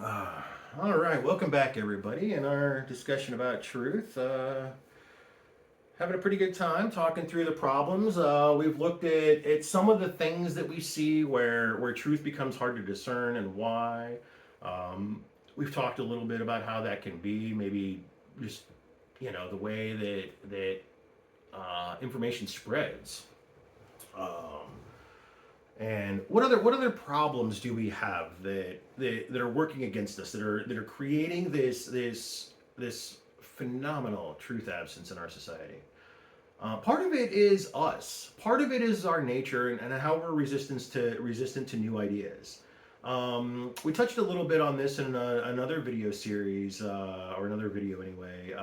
Uh, all right, welcome back, everybody, in our discussion about truth. Having a pretty good time talking through the problems. We've looked at some of the things that we see where truth becomes hard to discern and why. Um, we've talked a little bit about how that can be, maybe just the way that information spreads. Um, And what other problems do we have that are working against us that are creating this phenomenal truth absence in our society? Part of it is us. Part of it is our nature and how we're resistant to new ideas. We touched a little bit on this in another video series or another video anyway,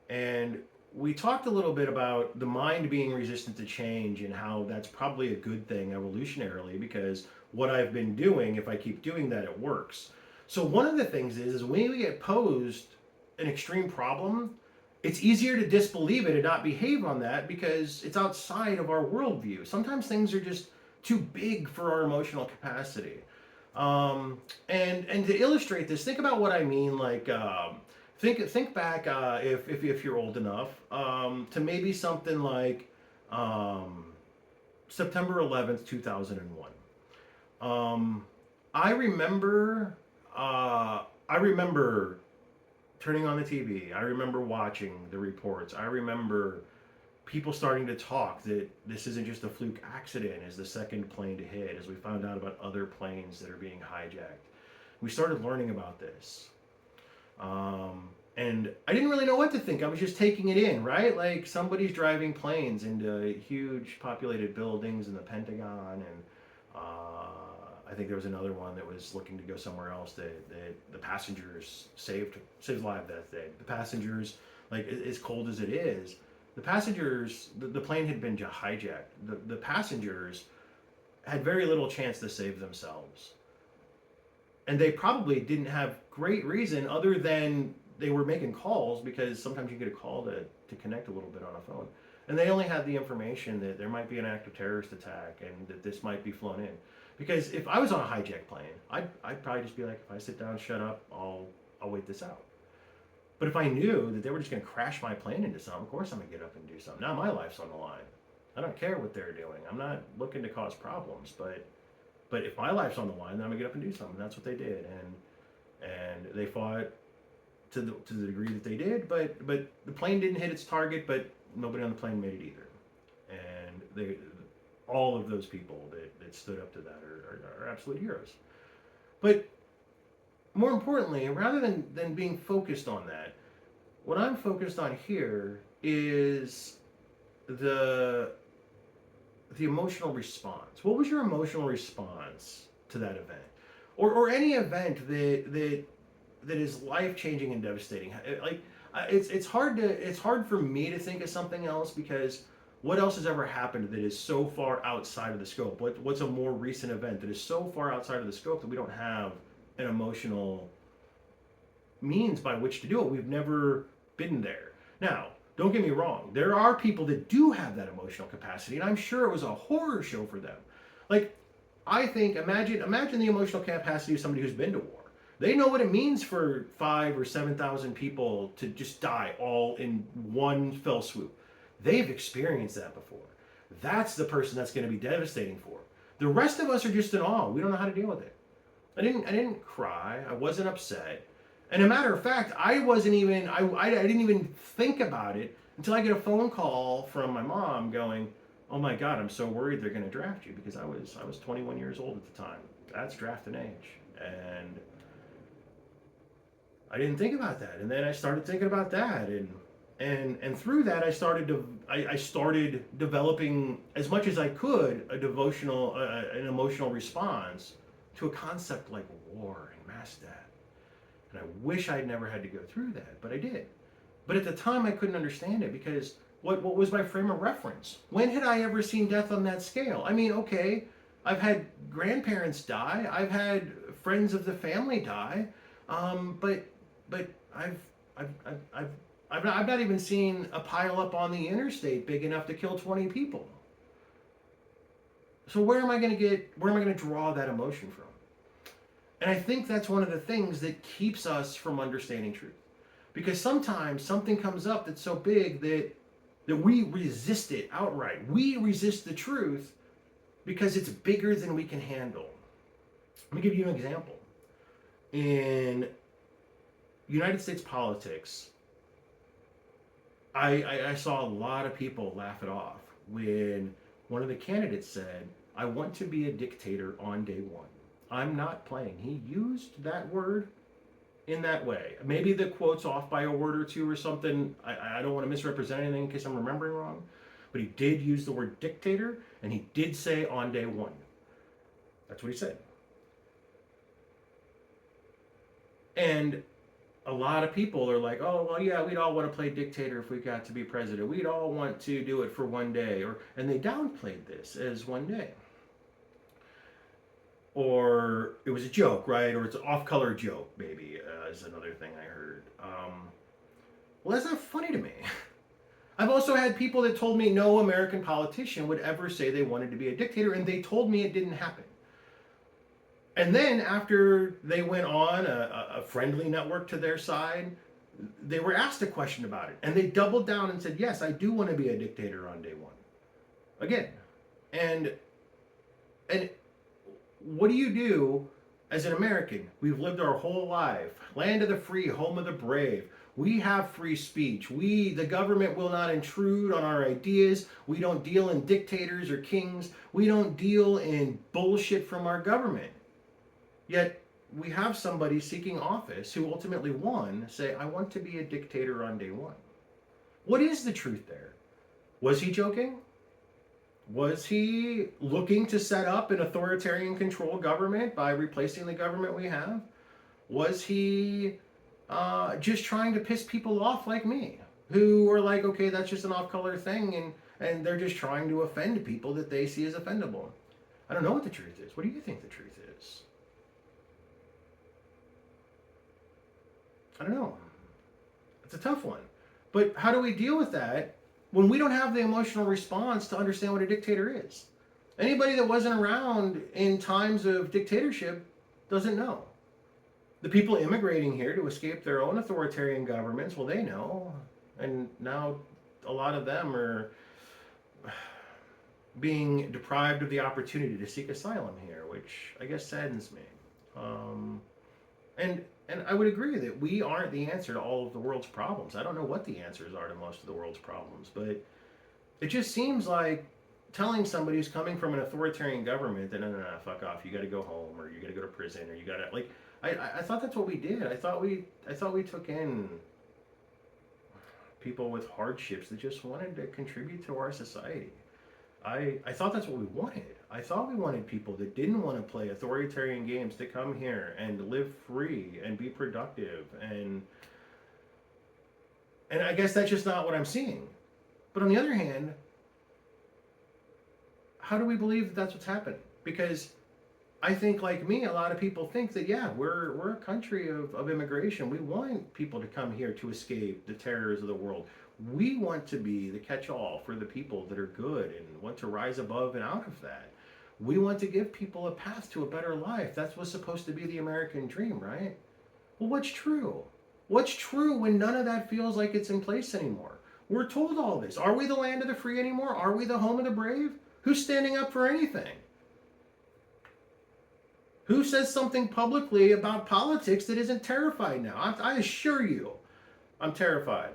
and we talked a little bit about the mind being resistant to change and how that's probably a good thing evolutionarily because what I've been doing, if I keep doing that, it works. So one of the things is when we get posed an extreme problem, it's easier to disbelieve it and not behave on that because it's outside of our worldview. Sometimes things are just too big for our emotional capacity. And to illustrate this, think about what I mean. Think back if you're old enough to maybe something like um, September 11th, 2001. I remember I remember turning on the TV. I remember watching the reports. I remember people starting to talk that this isn't just a fluke accident as the second plane to hit, as we found out about other planes that are being hijacked. We started learning about this. And I didn't really know what to think. I was just taking it in, right? Like somebody's driving planes into huge populated buildings in the Pentagon, and I think there was another one that was looking to go somewhere else. The passengers saved lives that day. The passengers, like as cold as it is, the plane had been hijacked. The passengers had very little chance to save themselves, and they probably didn't have great reason other than they were making calls because sometimes you get a call to connect a little bit on a phone, and they only had the information that there might be an active terrorist attack and that this might be flown in. Because if I was on a hijacked plane, I'd probably just be like, if I sit down, shut up, I'll wait this out. But if I knew that they were just going to crash my plane into something, of course I'm going to get up and do something. Now my life's on the line. I don't care what they're doing. I'm not looking to cause problems, but if my life's on the line, then I'm gonna get up and do something. That's what they did, and they fought to the degree that they did. But the plane didn't hit its target, but nobody on the plane made it either. And all of those people that stood up to that are absolute heroes. But more importantly, rather than being focused on that, what I'm focused on here is the the emotional response. What was your emotional response to that event, or any event that is life changing and devastating? Like it's hard for me to think of something else because what else has ever happened that is so far outside of the scope? What's a more recent event that is so far outside of the scope that we don't have an emotional means by which to do it? We've never been there. Now, don't get me wrong. There are people that do have that emotional capacity, and I'm sure it was a horror show for them. Like, I think imagine the emotional capacity of somebody who's been to war. They know what it means for 5 or 7,000 people to just die all in one fell swoop. They've experienced that before. That's the person that's going to be devastating for. The rest of us are just in awe. We don't know how to deal with it. I didn't cry. I wasn't upset. And a matter of fact, I didn't even think about it until I get a phone call from my mom going, "Oh my God, I'm so worried they're going to draft you," because I was 21 years old at the time. That's drafting age, and I didn't think about that. And then I started thinking about that, and through that I started developing as much as I could an emotional response to a concept like war and mass death. And I wish I'd never had to go through that, but I did. But at the time, I couldn't understand it because what was my frame of reference? When had I ever seen death on that scale? I mean, okay, I've had grandparents die, I've had friends of the family die, but I've, I've, I've, I've not even seen a pile up on the interstate big enough to kill 20 people. So where am I going to draw that emotion from? And I think that's one of the things that keeps us from understanding truth. Because sometimes something comes up that's so big that we resist it outright. We resist the truth because it's bigger than we can handle. Let me give you an example. In United States politics, I saw a lot of people laugh it off when one of the candidates said, "I want to be a dictator on day one." I'm not playing. He used that word in that way. Maybe the quote's off by a word or two or something. I don't want to misrepresent anything in case I'm remembering wrong. But he did use the word dictator, and he did say on day one. That's what he said. And a lot of people are like, "Oh, well, yeah, we'd all want to play dictator if we got to be president. We'd all want to do it for one day." And they downplayed this as one day. Or it was a joke, right? Or it's an off-color joke, maybe, is another thing I heard. Well, that's not funny to me. I've also had people that told me no American politician would ever say they wanted to be a dictator, and they told me it didn't happen. And then after they went on a friendly network to their side, they were asked a question about it, and they doubled down and said, "Yes, I do want to be a dictator on day one." Again, and what do you do as an American? We've lived our whole life, land of the free, home of the brave. We have free speech. The government will not intrude on our ideas. We don't deal in dictators or kings. We don't deal in bullshit from our government. Yet we have somebody seeking office who ultimately won say, "I want to be a dictator on day one." What is the truth there? Was he joking? Was he looking to set up an authoritarian control government by replacing the government we have? Was he just trying to piss people off like me, who are like, okay, that's just an off-color thing, and they're just trying to offend people that they see as offendable? I don't know what the truth is. What do you think the truth is? I don't know. It's a tough one. But how do we deal with that when we don't have the emotional response to understand what a dictator is? Anybody that wasn't around in times of dictatorship doesn't know. The people immigrating here to escape their own authoritarian governments, well, they know. And now a lot of them are being deprived of the opportunity to seek asylum here, which I guess saddens me. And I would agree that we aren't the answer to all of the world's problems. I don't know what the answers are to most of the world's problems, but it just seems like telling somebody who's coming from an authoritarian government that, no, fuck off, you got to go home, or you got to go to prison, or you got to, like, I thought that's what we did. I thought we took in people with hardships that just wanted to contribute to our society. I thought that's what we wanted. I thought we wanted people that didn't want to play authoritarian games to come here and live free and be productive, and I guess that's just not what I'm seeing. But on the other hand, how do we believe that that's what's happening? Because I think, like me, a lot of people think that, yeah, we're a country of immigration. We want people to come here to escape the terrors of the world. We want to be the catch-all for the people that are good and want to rise above and out of that. We want to give people a path to a better life. That's what's supposed to be the American dream, right? Well, what's true? What's true when none of that feels like it's in place anymore? We're told all this. Are we the land of the free anymore? Are we the home of the brave? Who's standing up for anything? Who says something publicly about politics that isn't terrified now? I assure you, I'm terrified.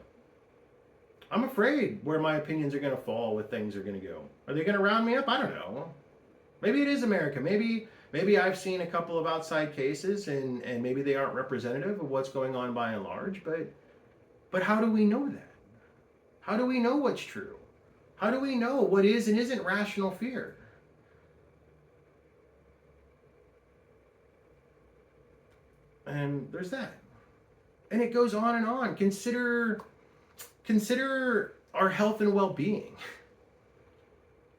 I'm afraid where my opinions are going to fall, what things are going to go. Are they going to round me up? I don't know. Maybe it is America. Maybe I've seen a couple of outside cases, and maybe they aren't representative of what's going on by and large. But how do we know that? How do we know what's true? How do we know what is and isn't rational fear? And there's that. And it goes on and on. Consider our health and well-being.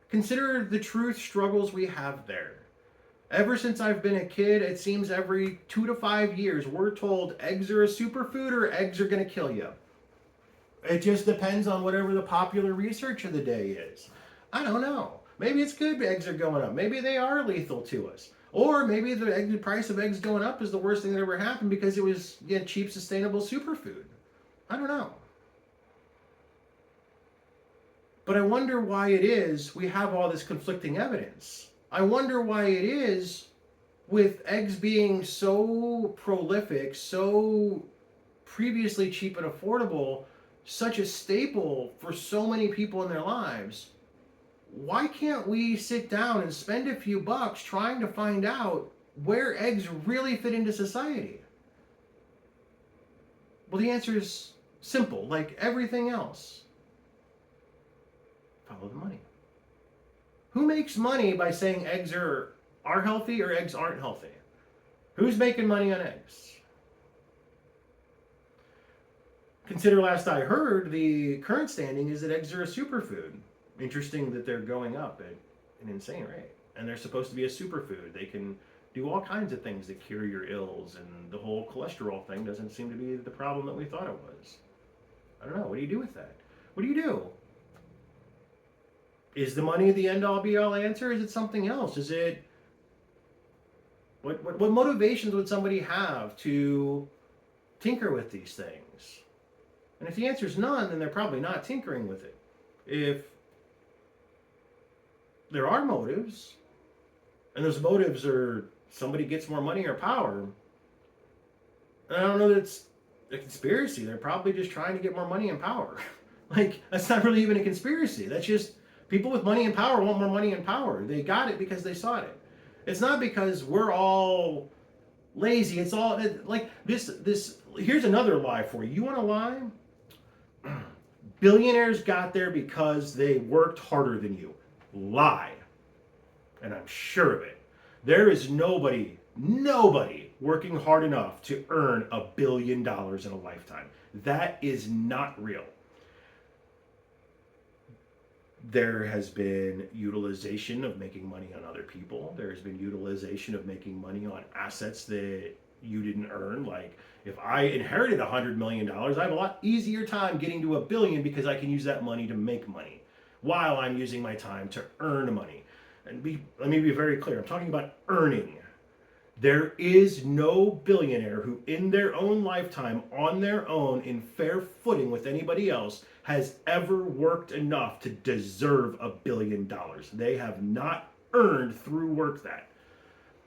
Consider the truth struggles we have there. Ever since I've been a kid, it seems every 2 to 5 years, we're told eggs are a superfood or eggs are going to kill you. It just depends on whatever the popular research of the day is. I don't know. Maybe it's good eggs are going up. Maybe they are lethal to us. Or maybe the price of eggs going up is the worst thing that ever happened because it was cheap, sustainable superfood. I don't know. But I wonder why it is we have all this conflicting evidence. I wonder why it is, with eggs being so prolific, so previously cheap and affordable, such a staple for so many people in their lives, why can't we sit down and spend a few bucks trying to find out where eggs really fit into society? Well, the answer is simple, like everything else. Follow the money. Who makes money by saying eggs are healthy or eggs aren't healthy? Who's making money on eggs? Consider, last I heard, the current standing is that eggs are a superfood. Interesting that they're going up at an insane rate. And they're supposed to be a superfood. They can do all kinds of things that cure your ills, and the whole cholesterol thing doesn't seem to be the problem that we thought it was. I don't know. What do you do with that? What do you do? Is the money the end-all be-all answer? Is it something else? Is it... What motivations would somebody have to tinker with these things? And if the answer is none, then they're probably not tinkering with it. If there are motives, and those motives are somebody gets more money or power, I don't know that it's a conspiracy. They're probably just trying to get more money and power. Like, that's not really even a conspiracy. That's just people with money and power want more money and power. They got it because they sought it. It's not because we're all lazy. It's all like this. Here's another lie for you. You want a lie? Billionaires got there because they worked harder than you. Lie. And I'm sure of it. There is nobody working hard enough to earn $1 billion in a lifetime. That is not real. There has been utilization of making money on other people. There has been utilization of making money on assets that you didn't earn. Like, if I inherited $100 million, I have a lot easier time getting to $1 billion because I can use that money to make money while I'm using my time to earn money. And let me be very clear. I'm talking about earning. There is no billionaire who in their own lifetime, on their own, in fair footing with anybody else, has ever worked enough to deserve $1 billion. They have not earned through work that.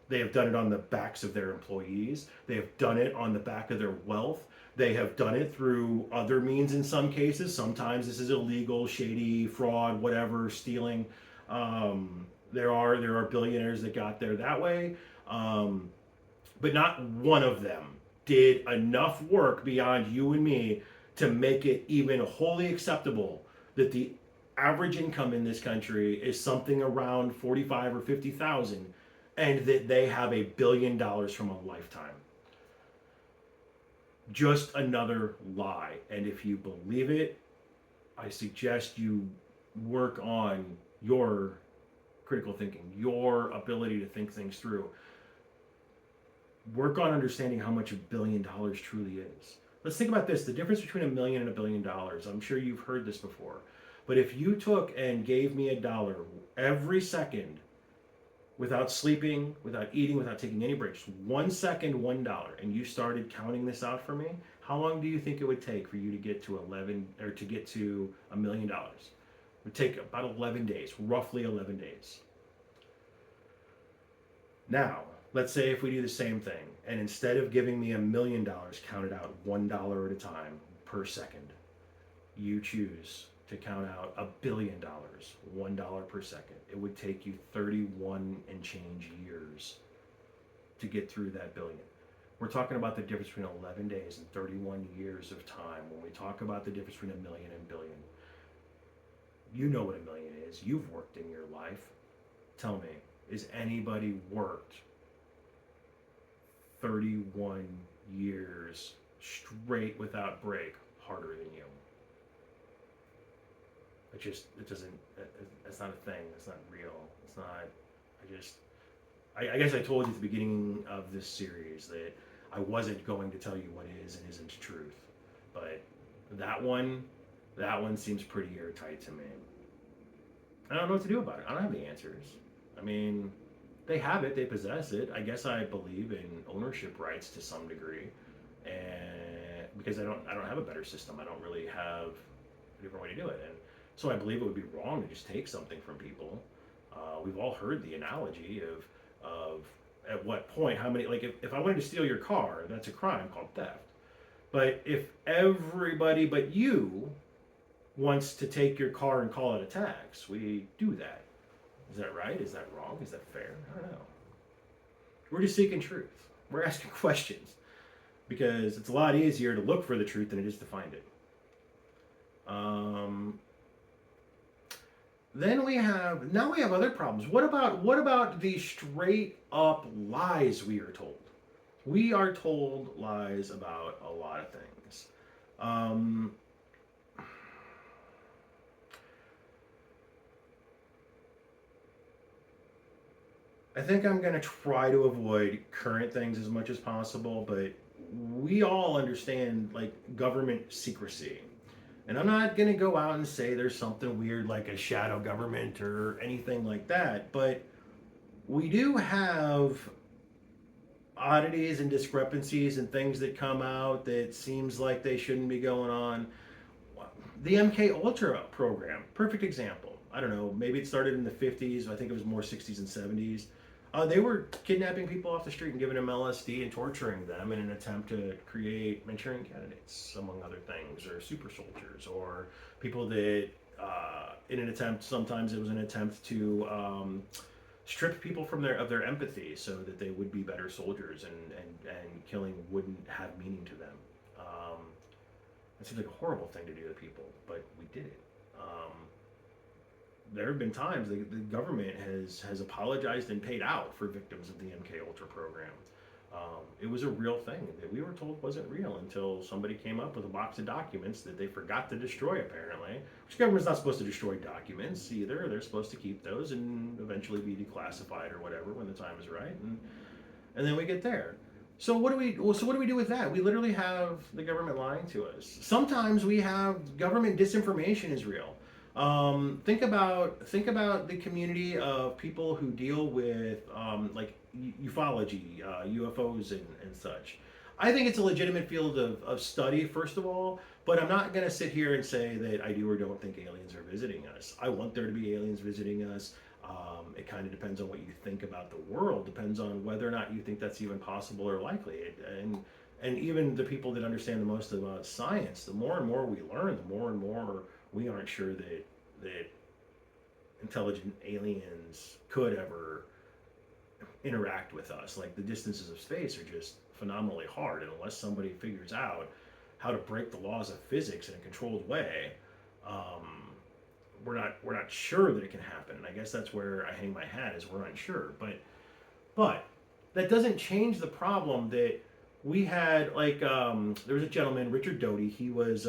They have done it on the backs of their employees. They have done it on the back of their wealth. They have done it through other means in some cases. Sometimes this is illegal, shady, fraud, whatever, stealing. There are billionaires that got there that way. But not one of them did enough work beyond you and me to make it even wholly acceptable that the average income in this country is something around 45 or 50,000, and that they have $1 billion from a lifetime. Just another lie. And if you believe it, I suggest you work on your critical thinking, your ability to think things through. Work on understanding how much $1 billion truly is. Let's think about this, the difference between $1 million and $1 billion. I'm sure you've heard this before. But if you took and gave me $1 every second, without sleeping, without eating, without taking any breaks, 1 second, $1, and you started counting this out for me, how long do you think it would take for you to get to $1 million? It would take about 11 days, roughly 11 days. Now, let's say if we do the same thing, and instead of giving me $1 million, count it out $1 at a time per second, you choose to count out $1 billion, $1 per second. It would take you 31 and change years to get through that billion. We're talking about the difference between 11 days and 31 years of time when we talk about the difference between $1 million and $1 billion. You know what $1 million is. You've worked in your life. Tell me, is anybody worked 31 years straight without break harder than you? That's not a thing. It's not real. It's not, I guess I told you at the beginning of this series that I wasn't going to tell you what is and isn't truth. But that one seems pretty airtight to me. I don't know what to do about it. I don't have the answers. I mean, They have it, they possess it. I guess I believe in ownership rights to some degree, and because I don't have a better system, I don't really have a different way to do it, and so I believe it would be wrong to just take something from people. We've all heard the analogy of at what point, how many, like if I wanted to steal your car, that's a crime called theft. But if everybody but you wants to take your car and call it a tax, we do that. Is that right? Is that wrong? Is that fair? I don't know. We're just seeking truth. We're asking questions because it's a lot easier to look for the truth than it is to find it. Then we have other problems. What about the straight up lies we are told? We are told lies about a lot of things. I think I'm going to try to avoid current things as much as possible, but we all understand like government secrecy. And I'm not going to go out and say there's something weird like a shadow government or anything like that, but we do have oddities and discrepancies and things that come out that seems like they shouldn't be going on. The MK Ultra program, perfect example. I don't know, maybe it started in the 50s, I think it was more 60s and 70s. They were kidnapping people off the street and giving them LSD and torturing them in an attempt to create Manchurian candidates, among other things, or super soldiers, or people that, in an attempt, sometimes it was an attempt to strip people from their empathy so that they would be better soldiers and killing wouldn't have meaning to them. It seems like a horrible thing to do to people, but we did it. There have been times the government has apologized and paid out for victims of the MK Ultra program. It was a real thing that we were told wasn't real until somebody came up with a box of documents that they forgot to destroy, apparently. Which government's not supposed to destroy documents either. They're supposed to keep those and eventually be declassified or whatever when the time is right. And then we get there. So what do we do with that? We literally have the government lying to us. Sometimes we have government disinformation is real. Think about the community of people who deal with like ufology, UFOs and such. I think it's a legitimate field of study, first of all, but I'm not going to sit here and say that I do or don't think aliens are visiting us. I want there to be aliens visiting us. It kind of depends on what you think about the world, depends on whether or not you think that's even possible or likely. And even the people that understand the most about science, the more and more we learn, the more and more we aren't sure that intelligent aliens could ever interact with us. Like the distances of space are just phenomenally hard, and unless somebody figures out how to break the laws of physics in a controlled way, we're not sure that it can happen. And I guess that's where I hang my hat, is we're unsure. But that doesn't change the problem that we had. Like there was a gentleman, Richard Doty. He was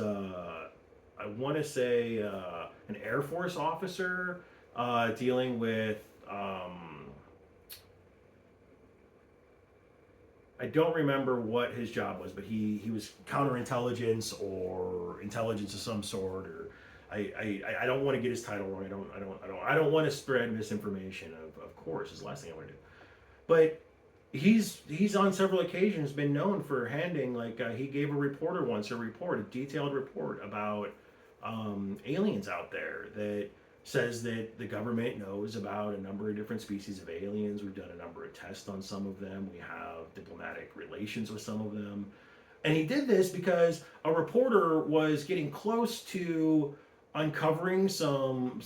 I want to say an Air Force officer dealing with I don't remember what his job was, but he was counterintelligence or intelligence of some sort, or I don't want to get his title wrong. I don't want to spread misinformation. Of course, is the last thing I want to do. But he's on several occasions been known for handing, like he gave a reporter once a detailed report about aliens out there that says that the government knows about a number of different species of aliens. We've done a number of tests on some of them. We have diplomatic relations with some of them. And he did this because a reporter was getting close to uncovering some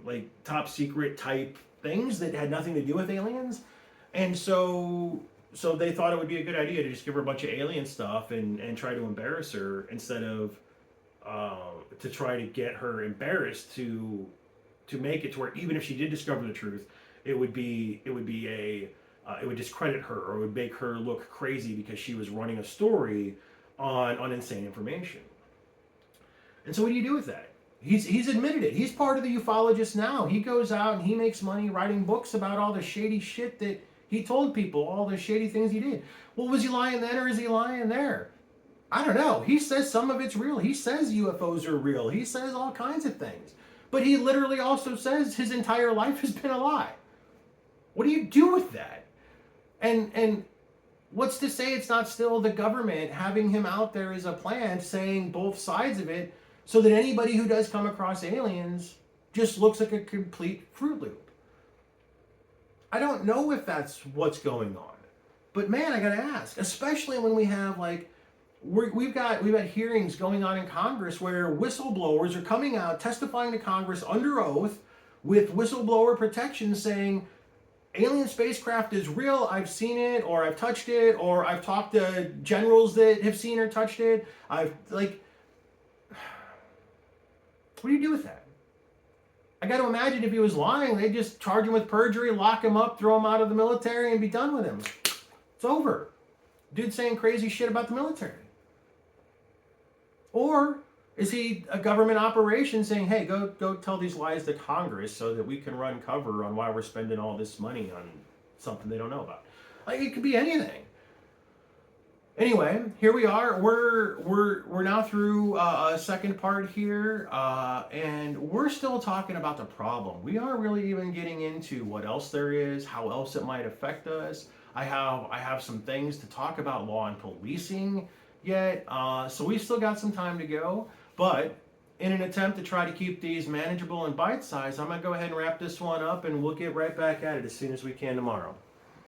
like top secret type things that had nothing to do with aliens. And so they thought it would be a good idea to just give her a bunch of alien stuff and try to embarrass her, instead of to try to get her embarrassed to make it to where even if she did discover the truth, it would discredit her, or it would make her look crazy because she was running a story on insane information. And so what do you do with that? He's admitted it. He's part of the ufologists now. He goes out and he makes money writing books about all the shady shit that he told people, all the shady things he did. Well, was he lying then, or is he lying there? I don't know. He says some of it's real. He says UFOs are real. He says all kinds of things. But he literally also says his entire life has been a lie. What do you do with that? And what's to say it's not still the government having him out there as a plant saying both sides of it so that anybody who does come across aliens just looks like a complete Fruit Loop? I don't know if that's what's going on. But man, I gotta ask, especially when we have like, we've got hearings going on in Congress where whistleblowers are coming out testifying to Congress under oath with whistleblower protection saying alien spacecraft is real, I've seen it, or I've touched it, or I've talked to generals that have seen or touched it. I've like, what do you do with that? I got to imagine if he was lying, they'd just charge him with perjury, lock him up, throw him out of the military, and be done with him. It's over. Dude's saying crazy shit about the military. Or is he a government operation saying, hey, go tell these lies to Congress so that we can run cover on why we're spending all this money on something they don't know about? Like, it could be anything. Anyway, here we are. We're now through a second part here, and we're still talking about the problem. We aren't really even getting into what else there is, how else it might affect us. I have some things to talk about law and policing yet, so we've still got some time to go. But in an attempt to try to keep these manageable and bite-sized, I'm going to go ahead and wrap this one up, and we'll get right back at it as soon as we can tomorrow.